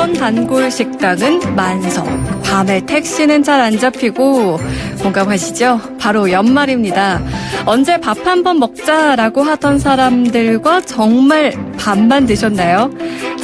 어떤 단골 식당은 만석, 밤에 택시는 잘 안 잡히고 공감하시죠? 바로 연말입니다. 언제 밥 한번 먹자라고 하던 사람들과 정말 밥만 드셨나요?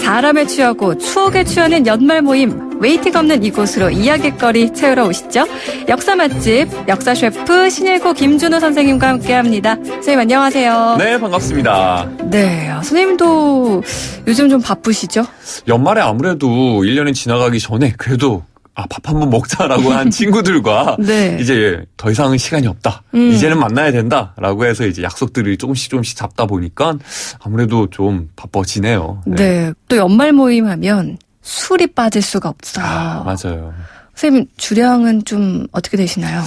사람에 취하고 추억에 취하는 연말 모임, 웨이팅 없는 이곳으로 이야깃거리 채우러 오시죠. 역사 맛집, 역사 셰프 신일고 김준호 선생님과 함께합니다. 선생님 안녕하세요. 네, 반갑습니다. 네, 선생님도 요즘 좀 바쁘시죠? 연말에 아무래도 1년이 지나가기 전에 그래도 밥 한번 먹자라고 한 친구들과 네. 이제 더 이상은 시간이 없다. 이제는 만나야 된다라고 해서 이제 약속들을 조금씩 잡다 보니까 아무래도 좀 바빠지네요. 네. 또 연말 모임 하면 술이 빠질 수가 없어요. 맞아요. 선생님 주량은 좀 어떻게 되시나요?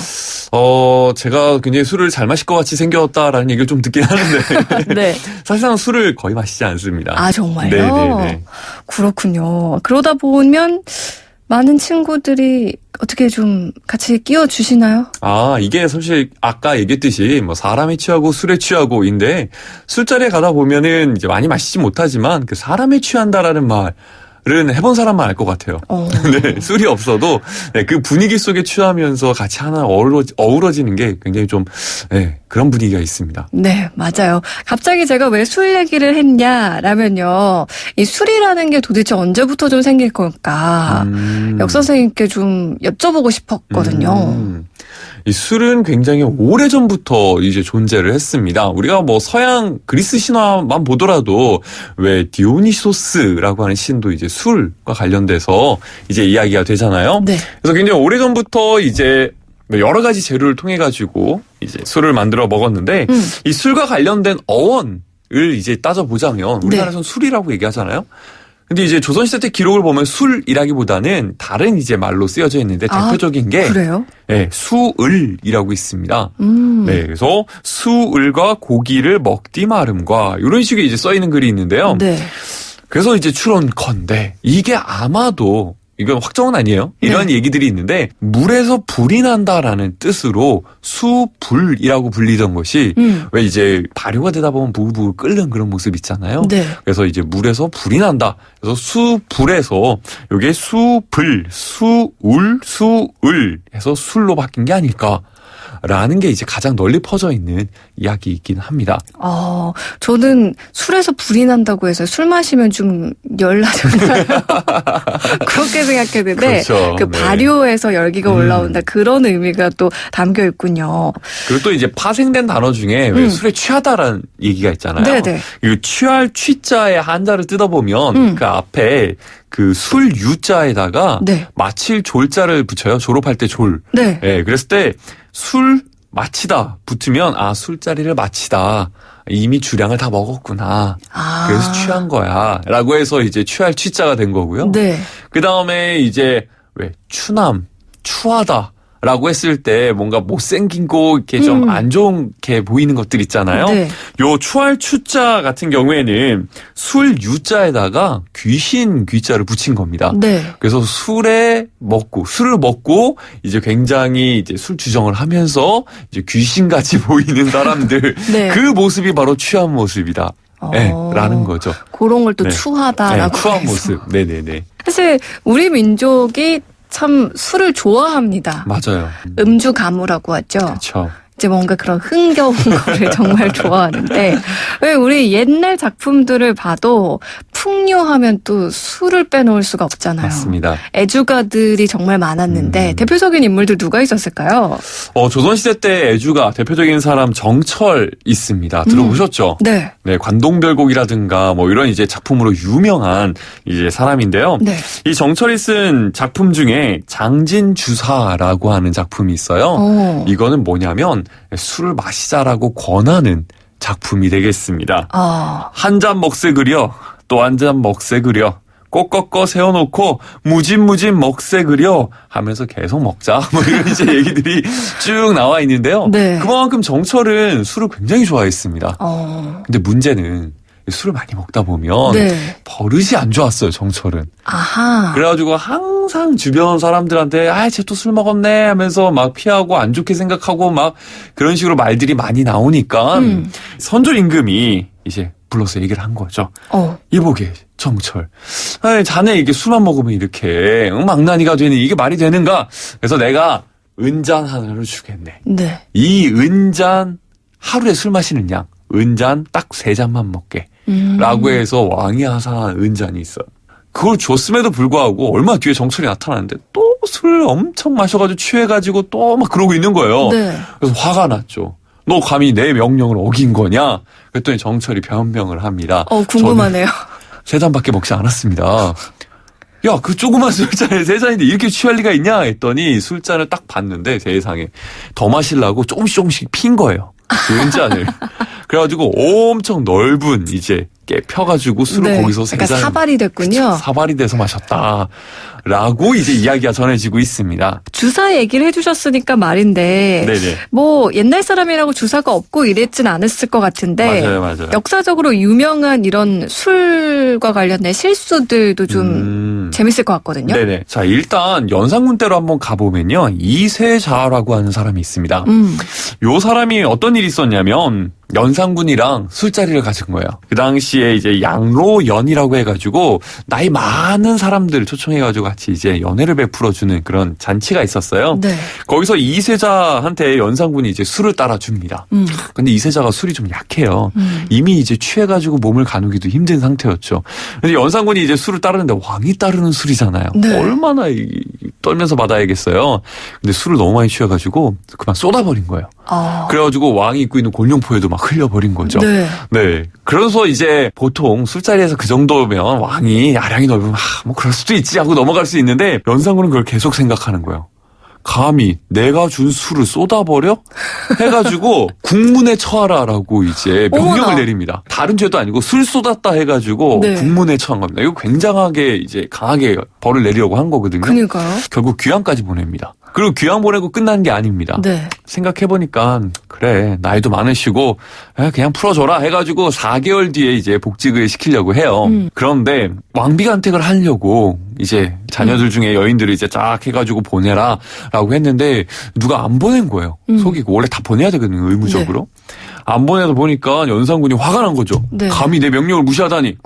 제가 굉장히 술을 잘 마실 것 같이 생겼다라는 얘기를 좀 듣긴 하는데 네. 사실상 술을 거의 마시지 않습니다. 아, 정말요? 네네네. 그렇군요. 그러다 보면 많은 친구들이 어떻게 좀 같이 끼워주시나요? 이게 사실 아까 얘기했듯이 뭐 사람에 취하고 술에 취하고인데 술자리에 가다 보면은 이제 많이 마시지 못하지만 그 사람에 취한다라는 말은 해본 사람만 알 것 같아요. 네, 술이 없어도 네, 그 분위기 속에 취하면서 같이 하나 어우러지는 게 굉장히 좀 그런 분위기가 있습니다. 네, 맞아요. 갑자기 제가 왜 술 얘기를 했냐라면요. 이 술이라는 게 도대체 언제부터 좀 생길 걸까? 역사 선생님께 좀 여쭤보고 싶었거든요. 이 술은 굉장히 오래전부터 이제 존재를 했습니다. 우리가 뭐 서양 그리스 신화만 보더라도 왜 디오니소스라고 하는 신도 이제 술과 관련돼서 이제 이야기가 되잖아요. 네. 그래서 굉장히 오래전부터 이제 여러 가지 재료를 통해 가지고 이제 술을 만들어 먹었는데 이 술과 관련된 어원을 이제 따져보자면 우리나라에서는 술이라고 얘기하잖아요. 근데 이제 조선시대 때 기록을 보면 술이라기보다는 다른 이제 말로 쓰여져 있는데 대표적인 게 그래요? 네, 수을이라고 있습니다. 네, 그래서 수을과 고기를 먹디 마름과 이런 식의 이제 써 있는 글이 있는데요. 네. 그래서 이제 추론컨대 이게 아마도 이건 확정은 아니에요. 이런 얘기들이 있는데 물에서 불이 난다라는 뜻으로 수불이라고 불리던 것이 왜 이제 발효가 되다 보면 부글부글 끓는 그런 모습 있잖아요. 네. 그래서 이제 물에서 불이 난다. 그래서 수불에서 이게 수불, 수울, 수을 해서 술로 바뀐 게 아닐까라는 게 이제 가장 널리 퍼져 있는 이야기이긴 합니다. 저는 술에서 불이 난다고 해서 술 마시면 좀 열나잖아요. 그렇게 생각했는데 그렇죠. 그 발효에서 열기가 올라온다 그런 의미가 또 담겨 있군요. 그리고 또 이제 파생된 단어 중에 왜 술에 취하다라는 얘기가 있잖아요. 네네. 이 취할 취자의 한자를 뜯어보면 그 앞에 그 술 유자에다가 마칠 졸자를 붙여요. 졸업할 때 졸. 네. 네, 그랬을 때 술 마치다 붙으면 술자리를 마치다. 이미 주량을 다 먹었구나. 그래서 취한 거야. 라고 해서 이제 취할 취자가 된 거고요. 네. 그 다음에 이제 왜 추남, 추하다. 라고 했을 때 뭔가 못생긴 거 이렇게 좀 안 좋게 보이는 것들 있잖아요. 네. 요 추할 추자 같은 경우에는 술 유자에다가 귀신 귀자를 붙인 겁니다. 네. 그래서 술을 먹고 이제 굉장히 이제 술 주정을 하면서 이제 귀신같이 보이는 사람들 네. 그 모습이 바로 취한 모습이다. 네, 라는 거죠. 그런 걸 또 추하다라고 추한 해서. 모습. 네네네. 사실 우리 민족이 참 술을 좋아합니다. 맞아요. 음주 가무라고 하죠. 그렇죠. 이제 뭔가 그런 흥겨운 거를 정말 좋아하는데 왜 우리 옛날 작품들을 봐도 풍류하면 또 술을 빼놓을 수가 없잖아요. 맞습니다. 애주가들이 정말 많았는데 대표적인 인물들 누가 있었을까요? 조선시대 때 애주가 대표적인 사람 정철 있습니다. 들어보셨죠? 네. 네, 관동별곡이라든가 뭐 이런 이제 작품으로 유명한 이제 사람인데요. 네. 이 정철이 쓴 작품 중에 장진주사라고 하는 작품이 있어요. 이거는 뭐냐면 술을 마시자라고 권하는 작품이 되겠습니다. 한 잔 먹세 그려 또 한 잔 먹세 그려 꼭 꺾어 세워놓고 무짐무짐 먹세 그려 하면서 계속 먹자 뭐 이런 이제 얘기들이 쭉 나와 있는데요. 네. 그만큼 정철은 술을 굉장히 좋아했습니다. 근데 문제는 술을 많이 먹다 보면 버릇이 안 좋았어요, 정철은. 아하. 그래가지고 항상 주변 사람들한테 쟤 또 술 먹었네 하면서 막 피하고 안 좋게 생각하고 막 그런 식으로 말들이 많이 나오니까 선조 임금이 이제 불러서 얘기를 한 거죠. 어. 이보게 정철, 아니, 자네 이게 술만 먹으면 이렇게 망나니가 되니 이게 말이 되는가? 그래서 내가 은잔 하나를 주겠네. 네. 이 은잔, 하루에 술 마시는 양, 은잔 딱 3잔만 먹게. 라고 해서 왕이 하사한 은잔이 있어요. 그걸 줬음에도 불구하고 얼마 뒤에 정철이 나타나는데 또 술 엄청 마셔가지고 취해가지고 또 막 그러고 있는 거예요. 네. 그래서 화가 났죠. 너 감히 내 명령을 어긴 거냐? 그랬더니 정철이 변명을 합니다. 궁금하네요. 3잔밖에 먹지 않았습니다. 야, 그 조그만 술잔에 3잔인데 이렇게 취할 리가 있냐? 했더니 술잔을 딱 봤는데 세상에 더 마시려고 조금씩 핀 거예요. 그 은잔을. 그래가지고 엄청 넓은 이제 깨 펴가지고 술을 거기서 3잔. 그러니까 사발이 됐군요. 사발이 돼서 마셨다. 라고 이제 이야기가 전해지고 있습니다. 주사 얘기를 해주셨으니까 말인데, 네네. 뭐 옛날 사람이라고 주사가 없고 이랬진 않았을 것 같은데, 맞아요. 역사적으로 유명한 이런 술과 관련된 실수들도 좀 재밌을 것 같거든요. 네네. 자, 일단 연산군 때로 한번 가보면요, 이세자라고 하는 사람이 있습니다. 요 사람이 어떤 일이 있었냐면 연산군이랑 술자리를 가진 거예요. 그 당시에 이제 양로연이라고 해가지고 나이 많은 사람들 초청해가지고 같이 이제 연회를 베풀어주는 그런 잔치가 있었어요. 네. 거기서 이세자한테 연산군이 이제 술을 따라줍니다. 근데 이세자가 술이 좀 약해요. 이미 이제 취해가지고 몸을 가누기도 힘든 상태였죠. 근데 연산군이 이제 술을 따르는데 왕이 따르는 술이잖아요. 네. 얼마나 떨면서 받아야겠어요. 근데 술을 너무 많이 취해가지고 그만 쏟아버린 거예요. 그래가지고 왕이 입고 있는 곤룡포에도 막 흘려버린 거죠. 네. 그래서 이제 보통 술자리에서 그 정도면 왕이 야량이 넓으면 뭐 그럴 수도 있지 하고 넘어갈 수 있는데 연산군은 그걸 계속 생각하는 거예요. 감히 내가 준 술을 쏟아버려? 해가지고 국문에 처하라라고 이제 명령을 내립니다. 다른 죄도 아니고 술 쏟았다 해가지고 국문에 처한 겁니다. 이거 굉장하게 이제 강하게 벌을 내리려고 한 거거든요. 그러니까요. 결국 귀양까지 보냅니다. 그리고 귀양 보내고 끝난 게 아닙니다. 네. 생각해보니까 그래 나이도 많으시고 그냥 풀어줘라 해가지고 4개월 뒤에 이제 복직을 시키려고 해요. 그런데 왕비간택을 하려고 이제 자녀들 중에 여인들을 이제 쫙 해가지고 보내라 라고 했는데 누가 안 보낸 거예요. 속이고 원래 다 보내야 되거든요. 의무적으로. 안 보내다 보니까 연산군이 화가 난 거죠. 감히 내 명령을 무시하다니.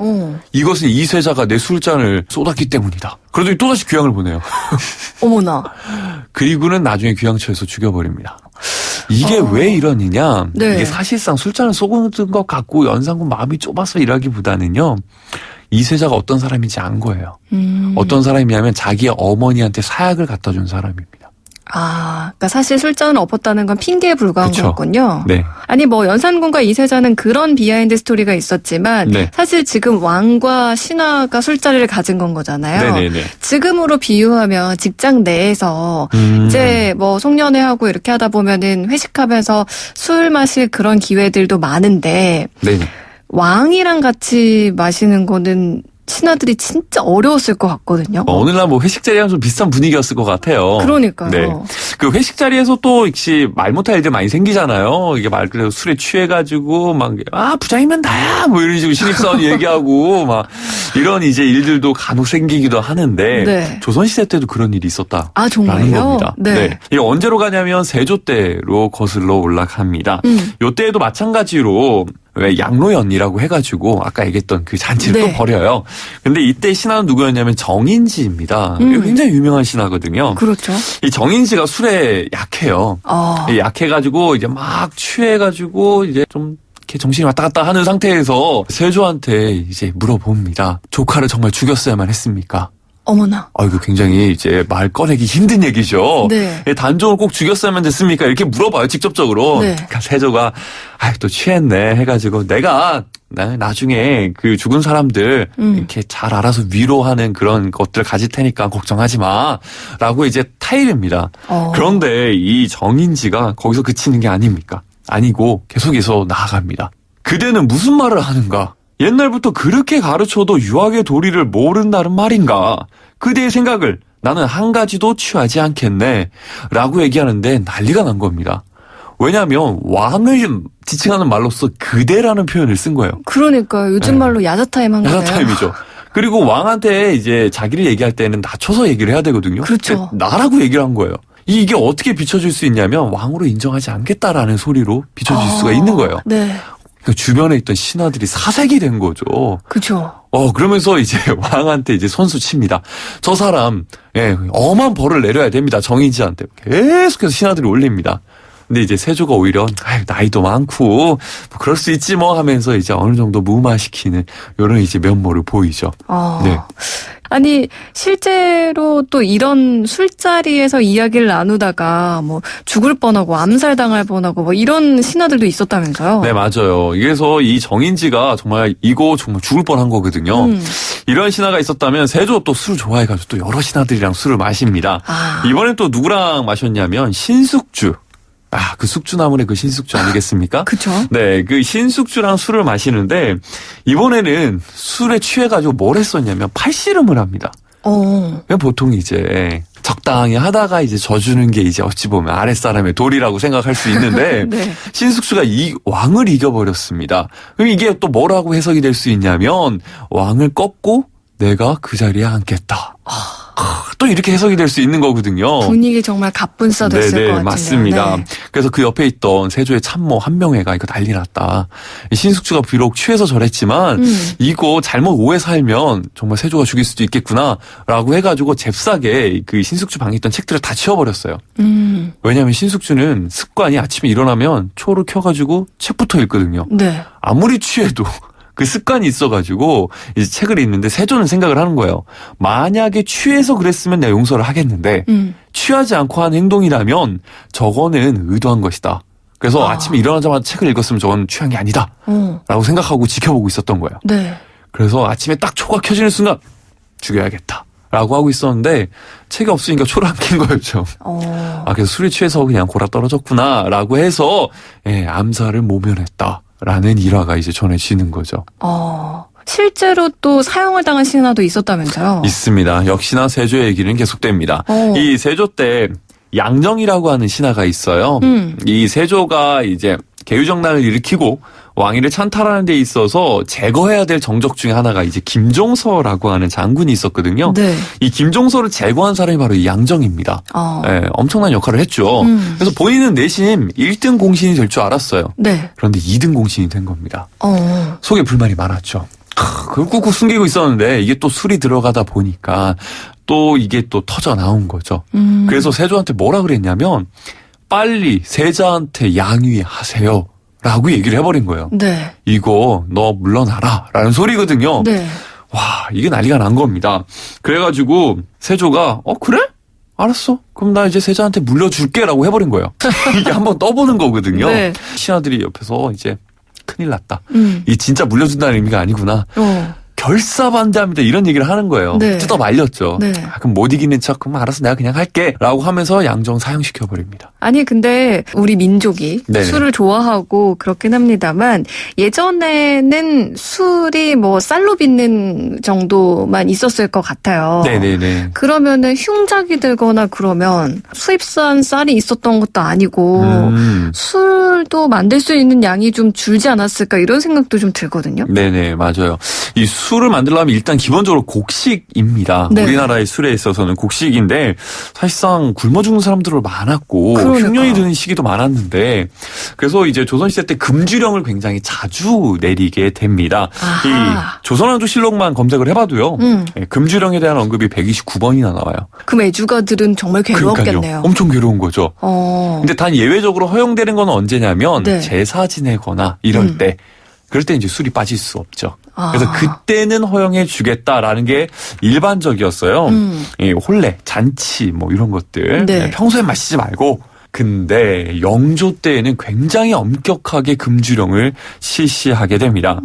이것은 이세자가 내 술잔을 쏟았기 때문이다. 그러더니 또다시 귀양을 보내요. 어머나. 그리고는 나중에 귀양처에서 죽여버립니다. 이게 왜 이러느냐. 이게 사실상 술잔을 쏟은 것 같고 연산군 마음이 좁아서 이라기보다는요. 이세자가 어떤 사람인지 안 거예요. 어떤 사람이냐면 자기의 어머니한테 사약을 갖다 준 사람입니다. 그러니까 사실 술잔을 엎었다는 건 핑계에 불과한 거였군요. 네. 아니 뭐 연산군과 이세자는 그런 비하인드 스토리가 있었지만 사실 지금 왕과 신하가 술자리를 가진 건 거잖아요. 네네네. 지금으로 비유하면 직장 내에서 이제 뭐 송년회하고 이렇게 하다 보면은 회식하면서 술 마실 그런 기회들도 많은데 왕이랑 같이 마시는 거는 신하들이 진짜 어려웠을 것 같거든요. 오늘날 뭐 회식 자리랑 좀 비슷한 분위기였을 것 같아요. 그러니까요. 그 회식 자리에서 또 역시 말 못할 일들 많이 생기잖아요. 이게 말 그대로 술에 취해가지고 막 부장이면 나야 뭐 이런 식으로 신입사원 얘기하고 막 이런 이제 일들도 간혹 생기기도 하는데 조선시대 때도 그런 일이 있었다. 정말요? 라는 겁니다. 이게 언제로 가냐면 세조 때로 거슬러 올라갑니다. 요때에도 마찬가지로 왜 양로연이라고 해가지고 아까 얘기했던 그 잔치를 또 벌여요. 근데 이때 신하는 누구였냐면 정인지입니다. 굉장히 유명한 신하거든요. 그렇죠. 이 정인지가 술에 약해요. 약해가지고 이제 막 취해가지고 이제 좀 이렇게 정신이 왔다 갔다 하는 상태에서 세조한테 이제 물어봅니다. 조카를 정말 죽였어야만 했습니까? 어머나. 이거 굉장히 이제 말 꺼내기 힘든 얘기죠. 단종을 꼭 죽였어야만 됐습니까? 이렇게 물어봐요, 직접적으로. 그러니까 세조가, 또 취했네 해가지고 내가 나중에 그 죽은 사람들 이렇게 잘 알아서 위로하는 그런 것들을 가질 테니까 걱정하지 마. 라고 이제 타이릅니다. 그런데 이 정인지가 거기서 그치는 게 아닙니까? 아니고 계속해서 나아갑니다. 그대는 무슨 말을 하는가? 옛날부터 그렇게 가르쳐도 유학의 도리를 모른다는 말인가? 그대의 생각을 나는 한 가지도 취하지 않겠네. 라고 얘기하는데 난리가 난 겁니다. 왜냐하면 왕을 지칭하는 말로써 그대라는 표현을 쓴 거예요. 그러니까요. 요즘 말로 야자타임 한 거예요. 야자타임이죠. 그리고 왕한테 이제 자기를 얘기할 때는 낮춰서 얘기를 해야 되거든요. 그렇죠. 나라고 얘기를 한 거예요. 이게 어떻게 비춰질 수 있냐면 왕으로 인정하지 않겠다라는 소리로 비춰질 수가 있는 거예요. 그러니까 주변에 있던 신하들이 사색이 된 거죠. 그죠. 그러면서 이제 왕한테 이제 선수 칩니다. 저 사람, 엄한 벌을 내려야 됩니다. 정인지한테. 계속해서 신하들이 올립니다. 근데 이제 세조가 오히려 나이도 많고 뭐 그럴 수 있지 뭐 하면서 이제 어느 정도 무마시키는 이런 이제 면모를 보이죠. 네. 아니 실제로 또 이런 술자리에서 이야기를 나누다가 뭐 죽을 뻔하고 암살당할 뻔하고 뭐 이런 신하들도 있었다면서요? 네, 맞아요. 그래서 이 정인지가 정말 이거 정말 죽을 뻔한 거거든요. 이런 신하가 있었다면 세조 또 술 좋아해가지고 또 여러 신하들이랑 술을 마십니다. 이번엔 또 누구랑 마셨냐면 신숙주. 그 숙주나물의 그 신숙주 아니겠습니까? 그쵸. 네, 그 신숙주랑 술을 마시는데, 이번에는 술에 취해가지고 뭘 했었냐면, 팔씨름을 합니다. 보통 이제, 적당히 하다가 이제 져주는 게 이제 어찌 보면 아랫사람의 도리라고 생각할 수 있는데, 네. 신숙주가 이 왕을 이겨버렸습니다. 그럼 이게 또 뭐라고 해석이 될 수 있냐면, 왕을 꺾고 내가 그 자리에 앉겠다. 또 이렇게 해석이 될 수 있는 거거든요. 분위기 정말 가뿐싸됐을 것 같은데요. 맞습니다. 네. 그래서 그 옆에 있던 세조의 참모 한명회가 이거 난리 났다. 신숙주가 비록 취해서 저랬지만 이거 잘못 오해 살면 정말 세조가 죽일 수도 있겠구나라고 해가지고 잽싸게 그 신숙주 방에 있던 책들을 다 치워버렸어요. 왜냐하면 신숙주는 습관이 아침에 일어나면 초를 켜가지고 책부터 읽거든요. 네. 아무리 취해도 그 습관이 있어가지고 이제 책을 읽는데 세조는 생각을 하는 거예요. 만약에 취해서 그랬으면 내가 용서를 하겠는데 취하지 않고 한 행동이라면 저거는 의도한 것이다. 그래서 아침에 일어나자마자 책을 읽었으면 저건 취한 게 아니다. 라고 생각하고 지켜보고 있었던 거예요. 네. 그래서 아침에 딱 초가 켜지는 순간 죽여야겠다. 라고 하고 있었는데 책이 없으니까 초를 안 켠 거였죠. 그래서 술이 취해서 그냥 골아 떨어졌구나 라고 해서 암살을 모면했다. 라는 일화가 이제 전해지는 거죠. 실제로 또 사형을 당한 신하도 있었다면서요? 있습니다. 역시나 세조의 얘기는 계속됩니다. 이 세조 때 양정이라고 하는 신하가 있어요. 이 세조가 이제 개유정난을 일으키고 왕위를 찬탈하는 데 있어서 제거해야 될 정적 중에 하나가 이제 김종서라고 하는 장군이 있었거든요. 네. 이 김종서를 제거한 사람이 바로 이 양정입니다. 엄청난 역할을 했죠. 그래서 본인은 내심 1등 공신이 될 줄 알았어요. 네. 그런데 2등 공신이 된 겁니다. 속에 불만이 많았죠. 그걸 꾹꾹 숨기고 있었는데 이게 또 술이 들어가다 보니까 또 이게 또 터져 나온 거죠. 그래서 세조한테 뭐라 그랬냐면 빨리 세자한테 양위하세요. 라고 얘기를 해버린 거예요. 네. 이거 너 물러나라 라는 소리거든요. 네. 와, 이게 난리가 난 겁니다. 그래가지고 세조가 그래? 알았어. 그럼 나 이제 세자한테 물려줄게 라고 해버린 거예요. 이게 한번 떠보는 거거든요. 네. 신하들이 옆에서 이제 큰일 났다. 이게 진짜 물려준다는 의미가 아니구나. 결사반대합니다. 이런 얘기를 하는 거예요. 네. 뜯어 말렸죠. 네. 그럼 못 이기는 척 그럼 알았어 내가 그냥 할게 라고 하면서 양정 사형시켜버립니다. 아니 근데 우리 민족이 네네. 술을 좋아하고 그렇긴 합니다만 예전에는 술이 뭐 쌀로 빚는 정도만 있었을 것 같아요. 네네네. 그러면은 흉작이 들거나 그러면 수입산 쌀이 있었던 것도 아니고 술도 만들 수 있는 양이 좀 줄지 않았을까 이런 생각도 좀 들거든요. 네네 맞아요. 이 술을 만들려면 일단 기본적으로 곡식입니다. 네. 우리나라의 술에 있어서는 곡식인데 사실상 굶어 죽는 사람들도 많았고 그러니까. 흉년이 드는 시기도 많았는데 그래서 이제 조선시대 때 금주령을 굉장히 자주 내리게 됩니다. 아하. 이 조선왕조실록만 검색을 해봐도요. 금주령에 대한 언급이 129번이나 나와요. 그럼 애주가들은 정말 괴로웠겠네요. 그러니까요. 엄청 괴로운 거죠. 근데 단 예외적으로 허용되는 건 언제냐면 네. 제사 지내거나 이럴 때 그럴 때 이제 술이 빠질 수 없죠. 그래서 그때는 허용해 주겠다라는 게 일반적이었어요. 이 혼례, 잔치 뭐 이런 것들 네. 평소에 마시지 말고. 근데 영조 때에는 굉장히 엄격하게 금주령을 실시하게 됩니다.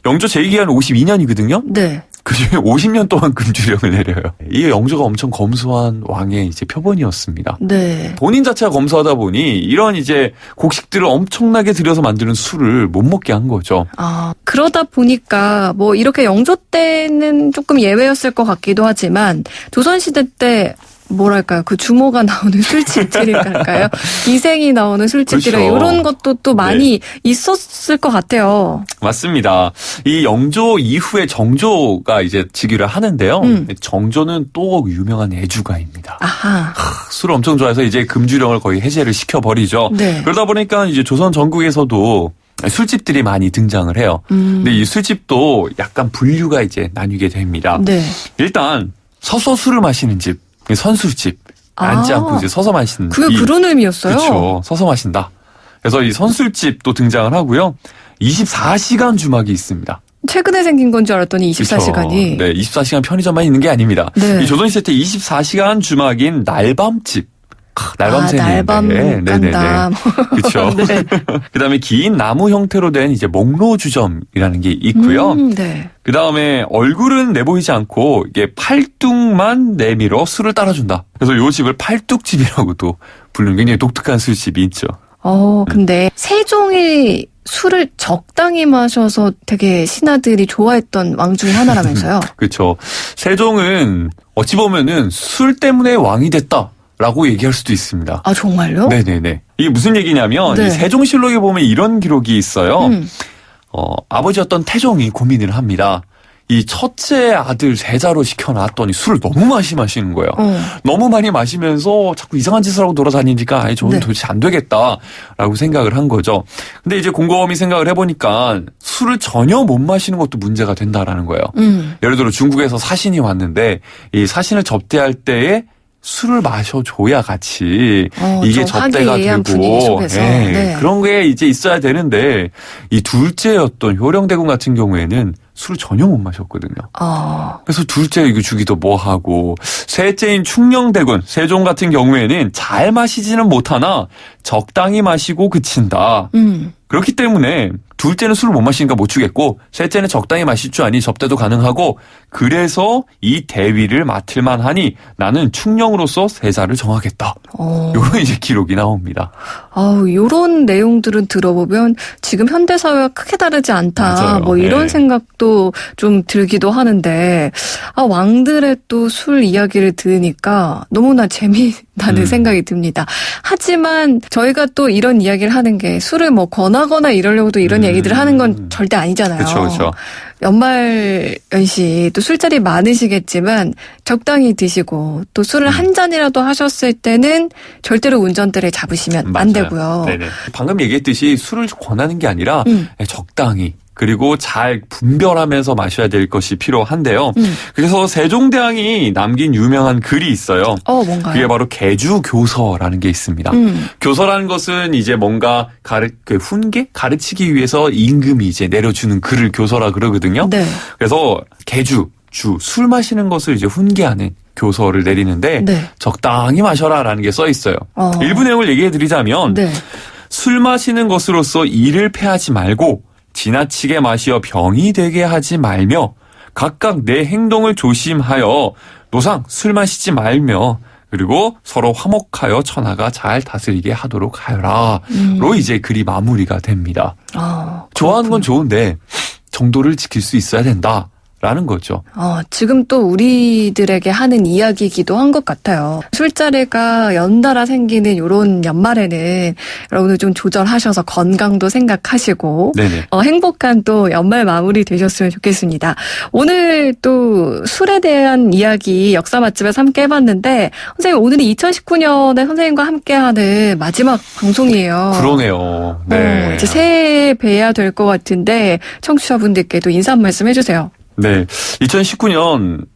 영조 재위기간은 52년이거든요. 네. 그중에 50년 동안 금주령을 내려요. 이게 영조가 엄청 검소한 왕의 이제 표본이었습니다. 네. 본인 자체가 검소하다 보니 이런 이제 곡식들을 엄청나게 들여서 만드는 술을 못 먹게 한 거죠. 그러다 보니까 뭐 이렇게 영조 때는 조금 예외였을 것 같기도 하지만 조선시대 때 뭐랄까요? 그 주모가 나오는 술집들일까요? 기생이 나오는 술집들 그렇죠. 이런 것도 또 많이 있었을 것 같아요. 맞습니다. 이 영조 이후에 정조가 이제 즉위를 하는데요. 정조는 또 유명한 애주가입니다. 아하. 술을 엄청 좋아해서 이제 금주령을 거의 해제를 시켜버리죠. 네. 그러다 보니까 이제 조선 전국에서도 술집들이 많이 등장을 해요. 근데 이 술집도 약간 분류가 이제 나뉘게 됩니다. 네. 일단 서서 술을 마시는 집, 선술집. 앉지 않고 이제 서서 마시는. 그게 그런 의미였어요? 그렇죠. 서서 마신다. 그래서 이 선술집도 등장을 하고요. 24시간 주막이 있습니다. 최근에 생긴 건 줄 알았더니 24시간이. 그렇죠. 네, 24시간 편의점만 있는 게 아닙니다. 네. 이 조선시대 때 24시간 주막인 날밤집. 날밤 간다. 그렇죠. 네. 그다음에 긴 나무 형태로 된 이제 목로주점이라는 게 있고요. 네. 그다음에 얼굴은 내보이지 않고 이게 팔뚝만 내밀어 술을 따라준다. 그래서 요 집을 팔뚝집이라고도 부르는 굉장히 독특한 술집이 있죠. 근데 세종이 술을 적당히 마셔서 되게 신하들이 좋아했던 왕 중에 하나라면서요. 그렇죠. 세종은 어찌 보면은 술 때문에 왕이 됐다. 라고 얘기할 수도 있습니다. 아, 정말요? 네네네. 이게 무슨 얘기냐면, 네. 이 세종실록에 보면 이런 기록이 있어요. 아버지였던 태종이 고민을 합니다. 이 첫째 아들 세자로 시켜놨더니 술을 너무 많이 마시는 거예요. 너무 많이 마시면서 자꾸 이상한 짓을 하고 돌아다니니까 아이 저는 도대체 안 되겠다라고 생각을 한 거죠. 근데 이제 곰곰이 생각을 해보니까 술을 전혀 못 마시는 것도 문제가 된다라는 거예요. 예를 들어 중국에서 사신이 왔는데 이 사신을 접대할 때에 술을 마셔줘야 같이 이게 접대가 되고 네. 그런 게 이제 있어야 되는데 이 둘째였던 효령대군 같은 경우에는 술을 전혀 못 마셨거든요. 그래서 둘째 이거 주기도 뭐하고 셋째인 충녕대군 세종 같은 경우에는 잘 마시지는 못하나 적당히 마시고 그친다. 그렇기 때문에 둘째는 술을 못 마시니까 못 주겠고 셋째는 적당히 마실 줄 아니 접대도 가능하고 그래서 이 대위를 맡을만 하니 나는 충녕으로서 세자를 정하겠다. 요런 이제 기록이 나옵니다. 요런 내용들은 들어보면 지금 현대사회와 크게 다르지 않다. 맞아요. 뭐 이런 생각도 좀 들기도 하는데 왕들의 또 술 이야기를 들으니까 너무나 재미나는 생각이 듭니다. 하지만 저희가 또 이런 이야기를 하는 게 술을 뭐 권하거나 이러려고 또 이런 얘기들을 하는 건 절대 아니잖아요. 그렇죠. 연말 연시 또 술자리 많으시겠지만 적당히 드시고 또 술을 한 잔이라도 하셨을 때는 절대로 운전대를 잡으시면 안 되고요. 네네. 방금 얘기했듯이 술을 권하는 게 아니라 적당히 그리고 잘 분별하면서 마셔야 될 것이 필요한데요. 그래서 세종대왕이 남긴 유명한 글이 있어요. 뭔가요? 그게 바로 개주교서라는 게 있습니다. 교서라는 것은 이제 뭔가 훈계? 가르치기 위해서 임금이 이제 내려주는 글을 교서라 그러거든요. 네. 그래서 술 마시는 것을 이제 훈계하는 교서를 내리는데 적당히 마셔라라는 게 써 있어요. 일부 내용을 얘기해 드리자면 술 마시는 것으로서 이를 패하지 말고 지나치게 마시어 병이 되게 하지 말며 각각 내 행동을 조심하여 노상 술 마시지 말며 그리고 서로 화목하여 천하가 잘 다스리게 하도록 하여라.로 이제 글이 마무리가 됩니다. 좋아하는 건 좋은데 정도를 지킬 수 있어야 된다. 라는 거죠. 지금 또 우리들에게 하는 이야기이기도 한 것 같아요. 술자리가 연달아 생기는 이런 연말에는 여러분들 좀 조절하셔서 건강도 생각하시고 행복한 또 연말 마무리 되셨으면 좋겠습니다. 오늘 또 술에 대한 이야기 역사 맛집에서 함께 해봤는데 선생님 오늘이 2019년에 선생님과 함께하는 마지막 방송이에요. 그러네요. 네. 이제 새해 뵈야 될 것 같은데 청취자분들께도 인사 한 말씀 해주세요. 네. 2019년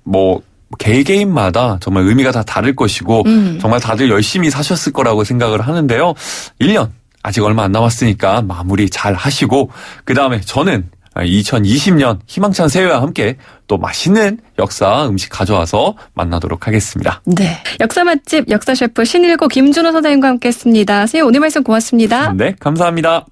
개개인마다 정말 의미가 다 다를 것이고 정말 다들 열심히 사셨을 거라고 생각을 하는데요. 1년 아직 얼마 안 남았으니까 마무리 잘 하시고 그다음에 저는 2020년 희망찬 새해와 함께 또 맛있는 역사 음식 가져와서 만나도록 하겠습니다. 네. 역사 맛집 역사 셰프 신일고 김준호 선생님과 함께 했습니다. 선생님 오늘 말씀 고맙습니다. 네. 감사합니다.